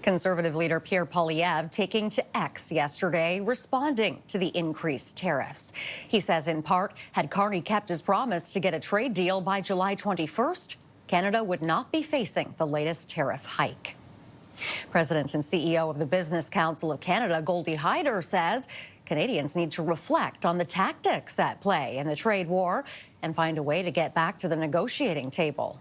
Conservative leader Pierre Poilievre taking to X yesterday, responding to the increased tariffs. He says in part, had Carney kept his promise to get a trade deal by July 21st, Canada would not be facing the latest tariff hike. President and CEO of the Business Council of Canada, Goldie Hyder, says Canadians need to reflect on the tactics at play in the trade war and find a way to get back to the negotiating table.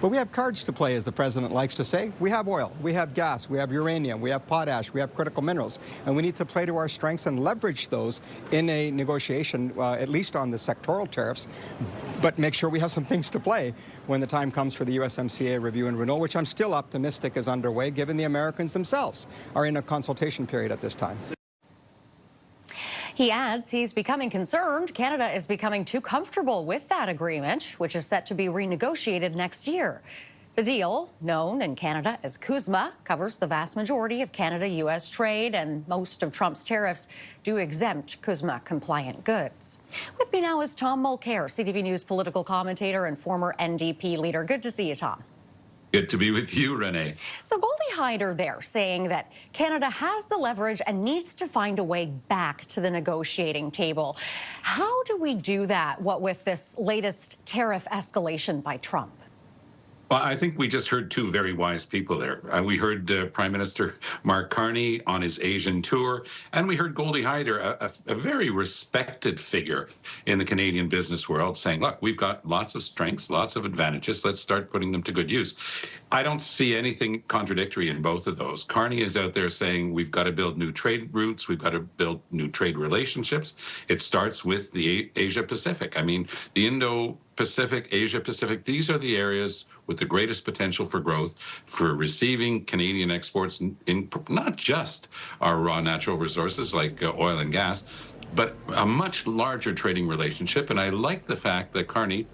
But we have cards to play, as the president likes to say. We have oil, we have gas, we have uranium, we have potash, we have critical minerals, and we need to play to our strengths and leverage those in a negotiation, at least on the sectoral tariffs, but make sure we have some things to play when the time comes for the USMCA review and renewal, which I'm still optimistic is underway, given the Americans themselves are in a consultation period at this time. He adds he's becoming concerned Canada is becoming too comfortable with that agreement, which is set to be renegotiated next year. The deal, known in Canada as CUSMA, covers the vast majority of Canada-U.S. trade, and most of Trump's tariffs do exempt CUSMA-compliant goods. With me now is Tom Mulcair, CTV News political commentator and former NDP leader. Good to see you, Tom. Good to be with you, Renee. So Goldie Hyder there saying that Canada has the leverage and needs to find a way back to the negotiating table. How do we do that, what with this latest tariff escalation by Trump? Well, I think we just heard two very wise people there. We heard Prime Minister Mark Carney on his Asian tour, and we heard Goldie Hyder, a very respected figure in the Canadian business world, saying, look, we've got lots of strengths, lots of advantages. Let's start putting them to good use. I don't see anything contradictory in both of those. Carney is out there saying we've got to build new trade routes, we've got to build new trade relationships. It starts with the Asia-Pacific. I mean, the Indo-Pacific, Asia-Pacific, these are the areas with the greatest potential for growth, for receiving Canadian exports in not just our raw natural resources like oil and gas, but a much larger trading relationship. And I like the fact that Carney,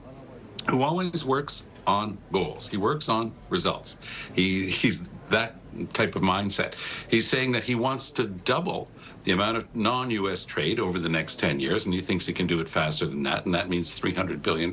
who always works on goals, he works on results. He's that type of mindset. He's saying that he wants to double the amount of non-U.S. trade over the next 10 years, and he thinks he can do it faster than that, and that means $300 billion.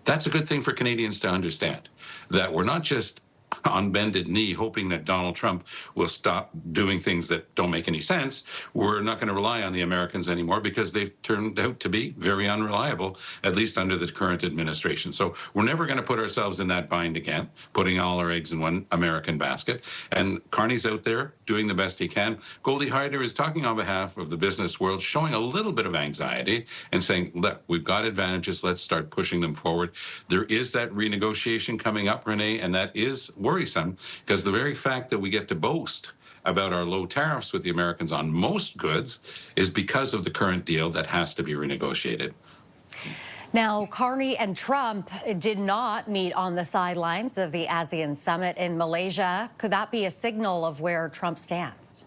That's a good thing for Canadians to understand, that we're not just on bended knee hoping that Donald Trump will stop doing things that don't make any sense. We're not going to rely on the Americans anymore because they've turned out to be very unreliable, at least under the current administration. So we're never going to put ourselves in that bind again, putting all our eggs in one American basket. And Carney's out there doing the best he can. Goldie Hyder is talking on behalf of the business world, showing a little bit of anxiety and saying, look, we've got advantages. Let's start pushing them forward. There is that renegotiation coming up, Renee, and that is worrisome, because the very fact that we get to boast about our low tariffs with the Americans on most goods is because of the current deal that has to be renegotiated. Now, Carney and Trump did not meet on the sidelines of the ASEAN summit in Malaysia. Could that be a signal of where Trump stands?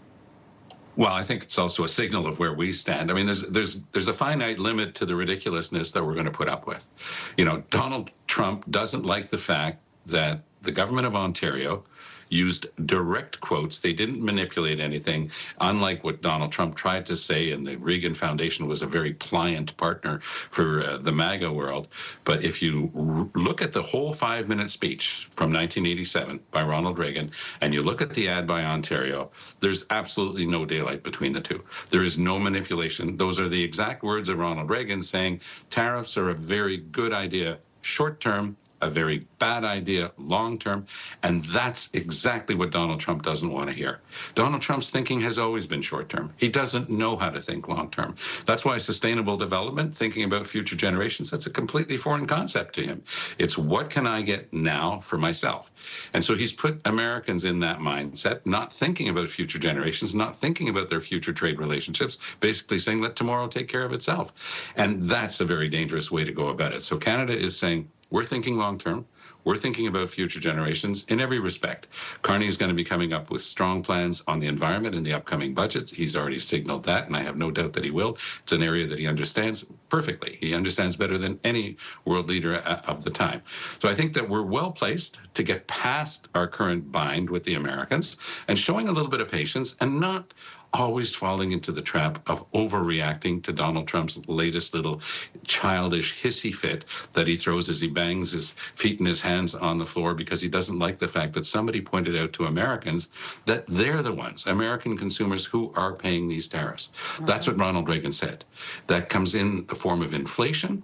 Well, I think it's also a signal of where we stand. I mean, there's a finite limit to the ridiculousness that we're going to put up with. You know, Donald Trump doesn't like the fact that the government of Ontario used direct quotes. They didn't manipulate anything, unlike what Donald Trump tried to say, and the Reagan Foundation was a very pliant partner for the MAGA world. But if you look at the whole 5-minute speech from 1987 by Ronald Reagan, and you look at the ad by Ontario, there's absolutely no daylight between the two. There is no manipulation. Those are the exact words of Ronald Reagan, saying tariffs are a very good idea short-term, a very bad idea long-term, and that's exactly what Donald Trump doesn't want to hear. Donald Trump's thinking has always been short-term. He doesn't know how to think long-term. That's why sustainable development, thinking about future generations, that's a completely foreign concept to him. It's what can I get now for myself? And so he's put Americans in that mindset, not thinking about future generations, not thinking about their future trade relationships, basically saying, let tomorrow take care of itself. And that's a very dangerous way to go about it. So Canada is saying, we're thinking long-term. We're thinking about future generations in every respect. Carney is going to be coming up with strong plans on the environment in the upcoming budgets. He's already signaled that, and I have no doubt that he will. It's an area that he understands perfectly. He understands better than any world leader of the time. So I think that we're well placed to get past our current bind with the Americans and showing a little bit of patience and not always falling into the trap of overreacting to Donald Trump's latest little childish hissy fit that he throws as he bangs his feet in his his hands on the floor because he doesn't like the fact that somebody pointed out to Americans that they're the ones, American consumers, who are paying these tariffs. That's what Ronald Reagan said. That comes in the form of inflation.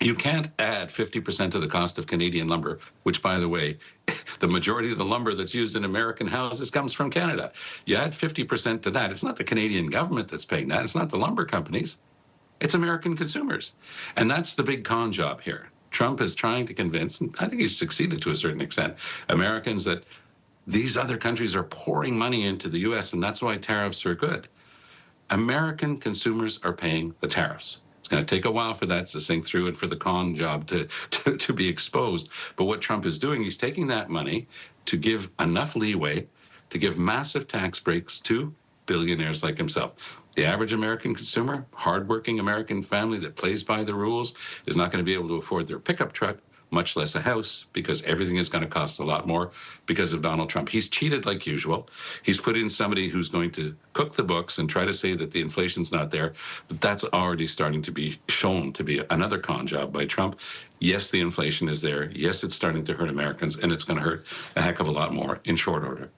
You can't add 50% of the cost of Canadian lumber, which, by the way, the majority of the lumber that's used in American houses comes from Canada. You add 50% to that. It's not the Canadian government that's paying that. It's not the lumber companies. It's American consumers. And that's the big con job here. Trump is trying to convince, and I think he's succeeded to a certain extent, Americans that these other countries are pouring money into the U.S., and that's why tariffs are good. American consumers are paying the tariffs. It's going to take a while for that to sink through and for the con job to be exposed. But what Trump is doing, he's taking that money to give enough leeway to give massive tax breaks to billionaires like himself. The average American consumer, hardworking American family that plays by the rules, is not going to be able to afford their pickup truck, much less a house, because everything is going to cost a lot more because of Donald Trump. He's cheated like usual. He's put in somebody who's going to cook the books and try to say that the inflation's not there, but that's already starting to be shown to be another con job by Trump. Yes, the inflation is there. Yes, it's starting to hurt Americans, and it's going to hurt a heck of a lot more in short order.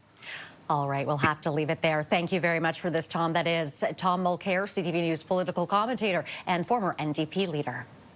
All right, we'll have to leave it there. Thank you very much for this, Tom. That is Tom Mulcair, CTV News political commentator and former NDP leader.